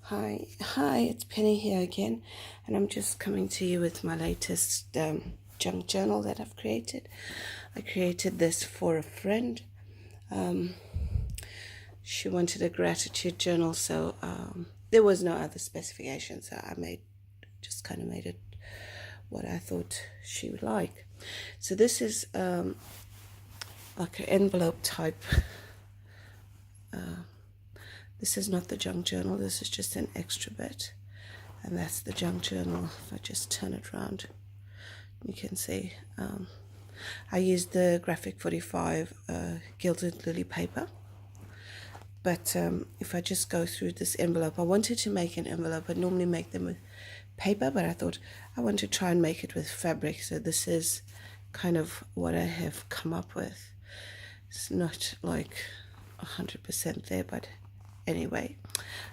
Hi, it's Penny here again, and I'm just coming to you with my latest junk journal that I've created. I created this for a friend. She wanted a gratitude journal, so there was no other specification, so I made it what I thought she would like. So this is like an envelope type. This is not the junk journal, this is just an extra bit, and that's the junk journal. If I just turn it around, you can see I used the graphic 45 Gilded Lilly paper, but if I just go through this envelope, I wanted to make an envelope. I normally make them with paper, but I thought I want to try and make it with fabric, so this is kind of what I have come up with. It's not like 100% there, but anyway,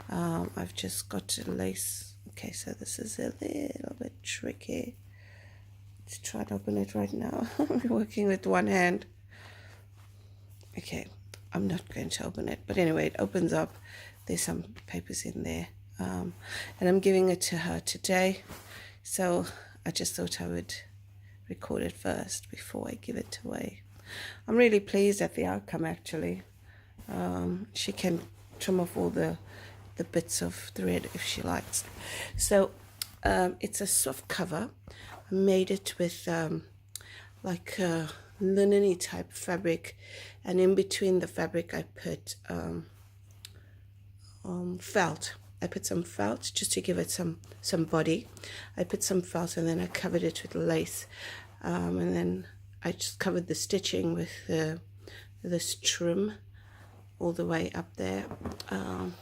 I've just got a lace. Okay, so this is a little bit tricky to try and open it right now. I'm working with one hand. Okay, I'm not going to open it, but anyway, it opens up. There's some papers in there, and I'm giving it to her today, so I just thought I would record it first before I give it away. I'm really pleased at the outcome, actually. She can trim off all the bits of thread if she likes. So it's a soft cover. I made it with like a linen-y type fabric, and in between the fabric I put felt. I put some felt just to give it some body. I put some felt, and then I covered it with lace, and then I just covered the stitching with this trim all the way up there. I'm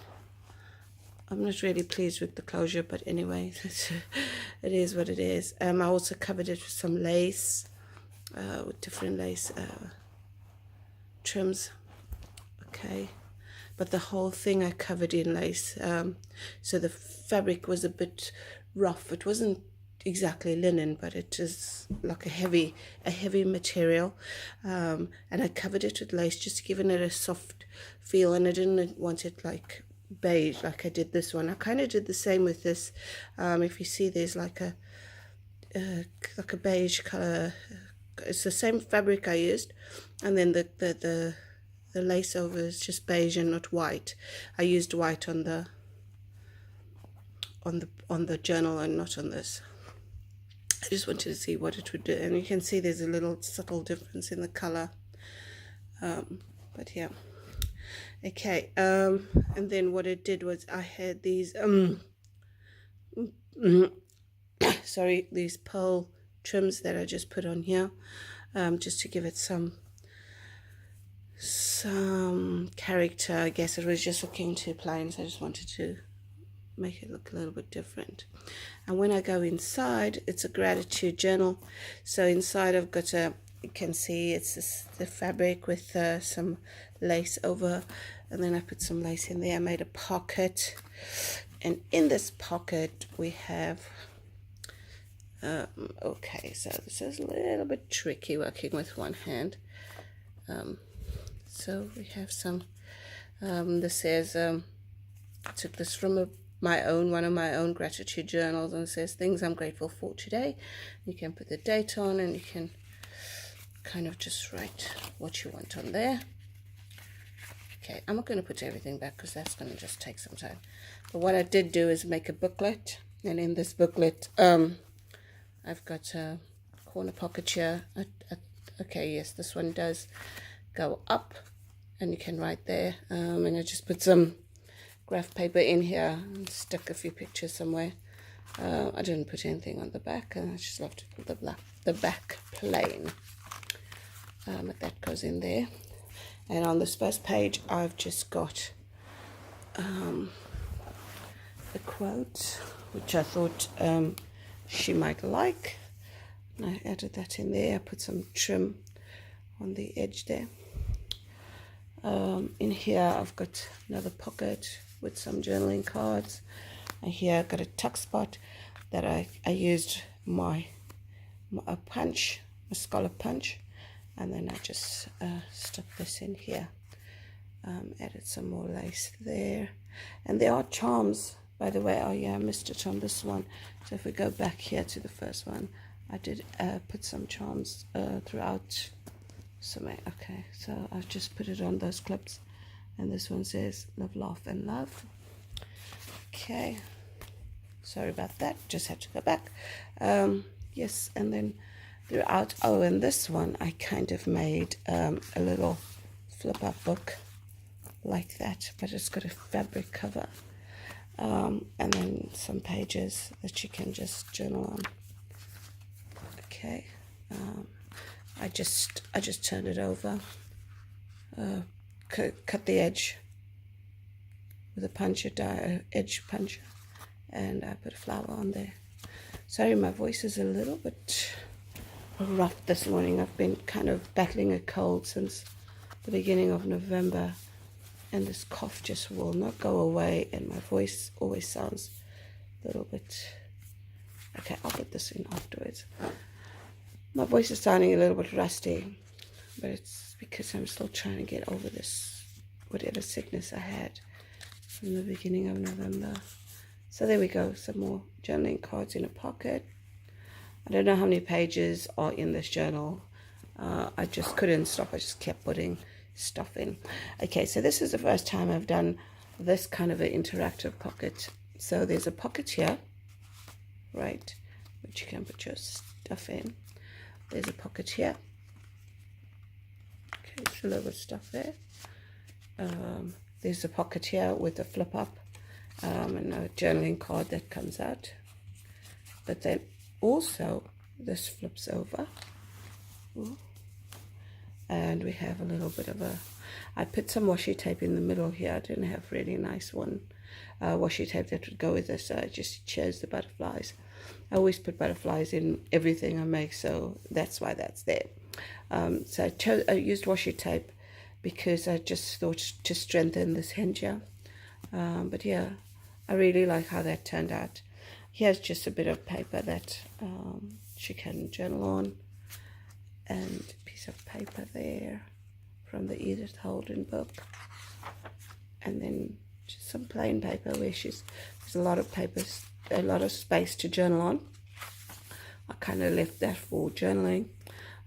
not really pleased with the closure, but anyway, it is what it is. I also covered it with some lace, with different lace trims. Okay, but the whole thing I covered in lace, so the fabric was a bit rough. It wasn't exactly linen, but it is like a heavy material, and I covered it with lace, just giving it a soft feel, and I didn't want it like beige like I did this one. I kind of did the same with this. If you see, there's like a beige color. It's the same fabric I used, and then the lace over is just beige and not white. I used white on the journal and not on this. I just wanted to see what it would do, and you can see there's a little subtle difference in the color, but yeah. Okay, and then what it did was I had these sorry, these pearl trims that I just put on here, just to give it some character. I guess it was just looking too plain, so I just wanted to make it look a little bit different. And when I go inside, it's a gratitude journal. So inside I've got you can see it's the fabric with some lace over, and then I put some lace in there. I made a pocket, and in this pocket we have okay, so this is a little bit tricky working with one hand. So we have some this says I took this from one of my own gratitude journals, and it says things I'm grateful for today. You can put the date on, and you can kind of just write what you want on there. Okay, I'm not going to put everything back because that's going to just take some time. But what I did do is make a booklet, and in this booklet I've got a corner pocket here. Okay, yes, this one does go up, and you can write there, and I just put some graph paper in here and stuck a few pictures somewhere. I didn't put anything on the back, and I just love to put the back plain. But that goes in there. And on this first page I've just got a quote which I thought she might like, and I added that in there. I put some trim on the edge there. In here I've got another pocket with some journaling cards, and here I've got a tuck spot that I used my scallop punch, and then I just stuck this in here. Added some more lace there, and there are charms by the way, oh yeah, I missed it on this one. So if we go back here to the first one, I did put some charms throughout. Okay, so I've just put it on those clips, and this one says love, laugh and love. Okay, sorry about that, just had to go back. Yes, and then throughout, oh, and this one I kind of made a little flip up book like that, but it's got a fabric cover, and then some pages that you can just journal on. Okay, I just turned it over, cut the edge with a puncher, edge puncher, and I put a flower on there. Sorry, my voice is a little bit rough this morning. I've been kind of battling a cold since the beginning of November, and this cough just will not go away, and my voice always sounds a little bit... Okay, I'll put this in afterwards. My voice is sounding a little bit rusty, but it's because I'm still trying to get over this, whatever sickness I had from the beginning of November. So there we go, some more journaling cards in a pocket. I don't know how many pages are in this journal. I just couldn't stop. I just kept putting stuff in. Okay, so this is the first time I've done this kind of an interactive pocket. So there's a pocket here, right, which you can put your stuff in. There's a pocket here. Okay, there's a little bit of stuff there. There's a pocket here with a flip up and a journaling card that comes out. But then also this flips over. Ooh. And we have a little bit of a... I put some washi tape in the middle here. I didn't have really nice washi tape that would go with this, so I just chose the butterflies. I always put butterflies in everything I make, so that's why that's there. So I used washi tape because I just thought to strengthen this hinge here. But yeah, I really like how that turned out. Here's just a bit of paper that she can journal on, and a piece of paper there from the Edith Holden book, and then just some plain paper where there's a lot of papers, a lot of space to journal on. I kind of left that for journaling.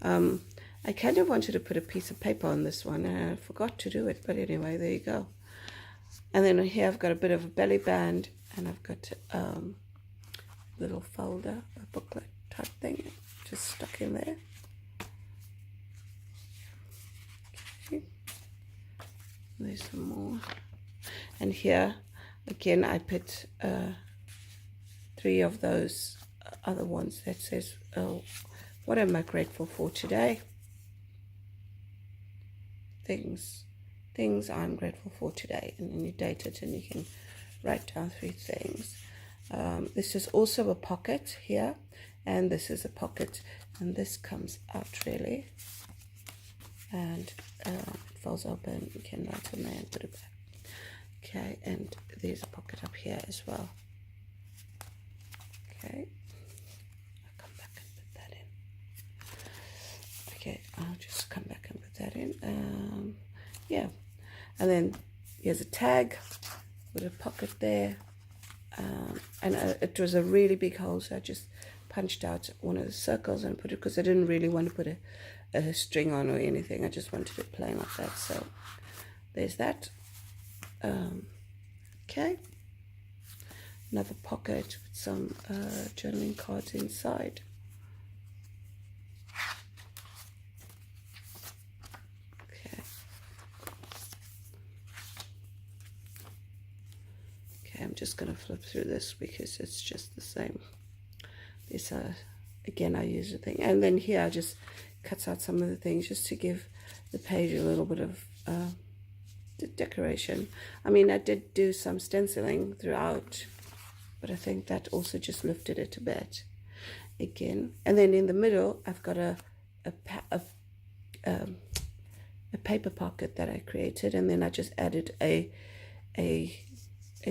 I kind of wanted to put a piece of paper on this one, and I forgot to do it, but anyway, there you go. And then here I've got a bit of a belly band, and I've got a little folder, a booklet type thing, just stuck in there. Okay. There's some more. And here, again, I put 3 of those other ones that says, oh, what am I grateful for today? Things I'm grateful for today. And then you date it and you can write down 3 things. This is also a pocket here, and this is a pocket, and this comes out really, and it falls open. You can write on there and put it back. Okay, and there's a pocket up here as well. Okay, I'll come back and put that in. Okay, I'll just come back and put that in. Yeah, and then here's a tag with a pocket there. And it was a really big hole, so I just punched out one of the circles and put it, because I didn't really want to put a string on or anything. I just wanted it plain like that. So there's that. Okay, another pocket with some journaling cards inside. I'm just going to flip through this because it's just the same. This again, I use the thing, and then here I just cut out some of the things just to give the page a little bit of decoration. I mean, I did do some stenciling throughout, but I think that also just lifted it a bit again. And then in the middle I've got a paper pocket that I created, and then I just added a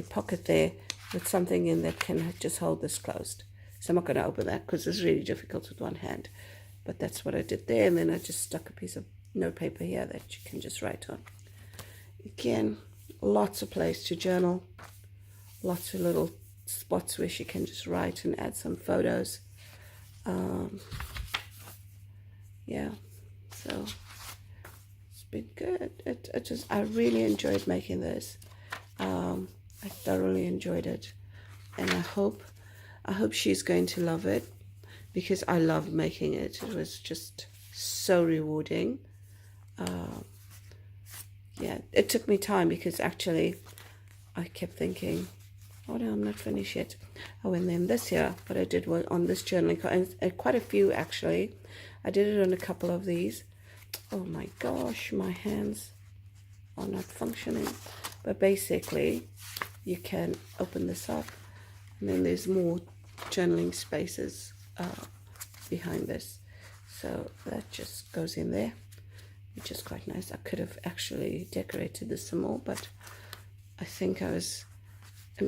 pocket there with something in that can just hold this closed. So I'm not going to open that because it's really difficult with one hand, but that's what I did there. And then I just stuck a piece of note paper here that you can just write on. Again, lots of place to journal, lots of little spots where she can just write and add some photos. Yeah, so it's been good. It just, I really enjoyed making this. I thoroughly enjoyed it, and I hope she's going to love it, because I loved making it. It was just so rewarding. Yeah, it took me time, because actually I kept thinking, oh no, I'm not finished yet. Oh, and then this here, what I did was on this journaling card, and quite a few actually. I did it on a couple of these. Oh my gosh, my hands are not functioning. But basically, you can open this up, and then there's more journaling spaces behind this. So that just goes in there, which is quite nice. I could have actually decorated this some more, but I think I'm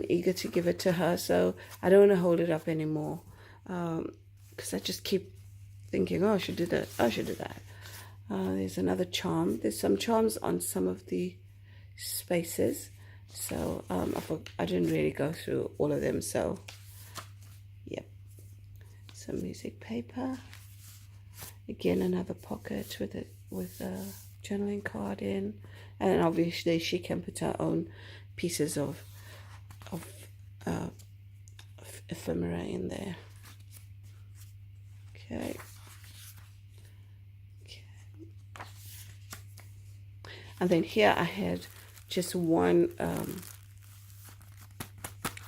eager to give it to her, so I don't want to hold it up anymore, because I just keep thinking, oh, I should do that, I should do that. There's another charm. There's some charms on some of the spaces, so I didn't really go through all of them. So yep, some music paper, again another pocket with a journaling card in, and obviously she can put her own pieces of ephemera in there. Okay. And then here I had just one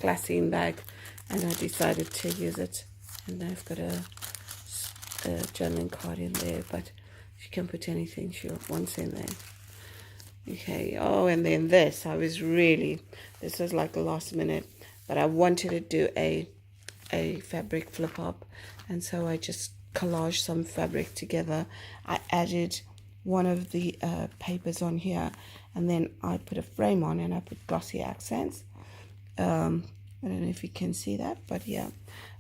glassine bag, and I decided to use it, and I've got a journaling card in there, but she can put anything she wants in there. Okay. Oh, and then this was like the last minute, but I wanted to do a fabric flip up, and so I just collaged some fabric together. I added one of the papers on here, and then I put a frame on, and I put glossy accents. I don't know if you can see that, but yeah,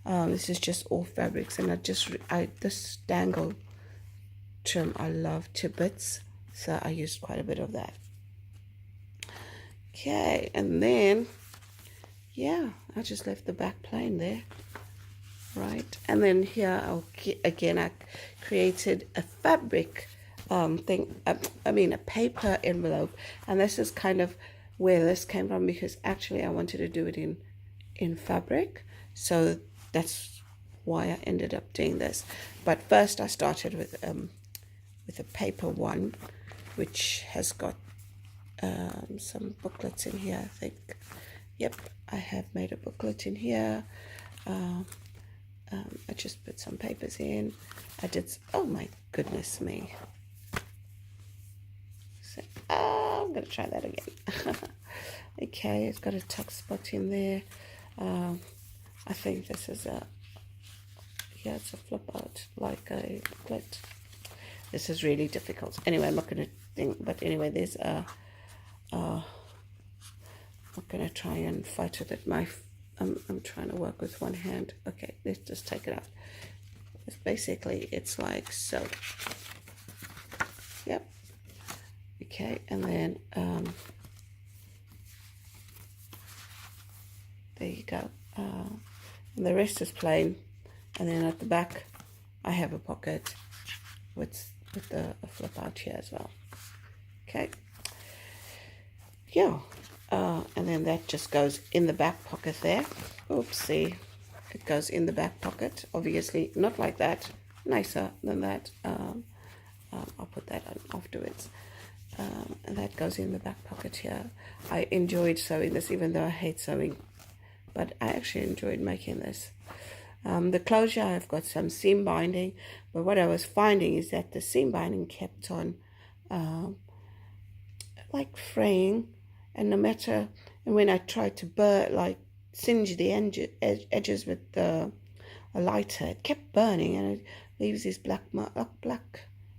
this is just all fabrics, and this dangle trim I love to bits, so I used quite a bit of that. Okay, and then yeah, I just left the back plain there, right? And then here again I created a fabric thing, a paper envelope, and this is kind of where this came from, because actually I wanted to do it in fabric, so that's why I ended up doing this. But first I started with a paper one, which has got some booklets in here, I think. Yep, I have made a booklet in here. I just put some papers in. Oh my goodness me. So, I'm going to try that again. Okay, it's got a tuck spot in there. I think this is it's a flip out, like a booklet. This is really difficult. Anyway, I'm not going to think, but anyway, there's I'm not going to try and fight with it. I'm trying to work with one hand. Okay, let's just take it out. It's like so. Yep. Okay, and then there you go. And the rest is plain. And then at the back, I have a pocket with a flip out here as well. Okay. Yeah. And then that just goes in the back pocket there. Oopsie. It goes in the back pocket. Obviously, not like that. Nicer than that. I'll put that on afterwards. And that goes in the back pocket here. I enjoyed sewing this, even though I hate sewing. But I actually enjoyed making this. The closure, I've got some seam binding. But what I was finding is that the seam binding kept on like fraying. And and when I tried to singe the edges with a lighter, it kept burning, and it leaves these black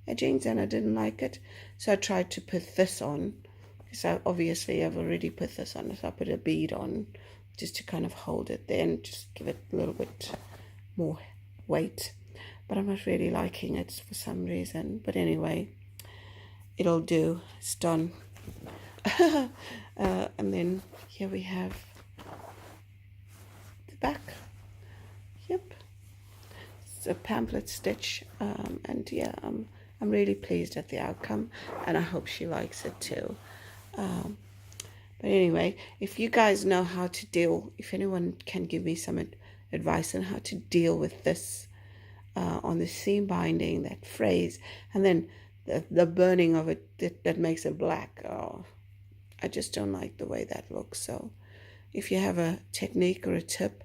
edgings, and I didn't like it. So I tried to put this on, because I've already put this on. So I put a bead on just to kind of hold it there and just give it a little bit more weight. But I'm not really liking it for some reason. But anyway, it'll do. It's done. And then here we have back. Yep, it's a pamphlet stitch, and yeah, I'm really pleased at the outcome, and I hope she likes it too. But anyway, if you guys know how to deal, if anyone can give me some advice on how to deal with this on the seam binding, that phrase, and then the burning of it that makes it black. Oh, I just don't like the way that looks. So if you have a technique or a tip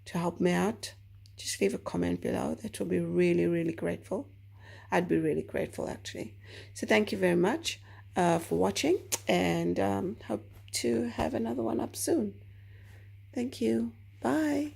to help me out, just leave a comment below. That will be really, really grateful. I'd be really grateful, actually. So thank you very much for watching, and hope to have another one up soon. Thank you. Bye.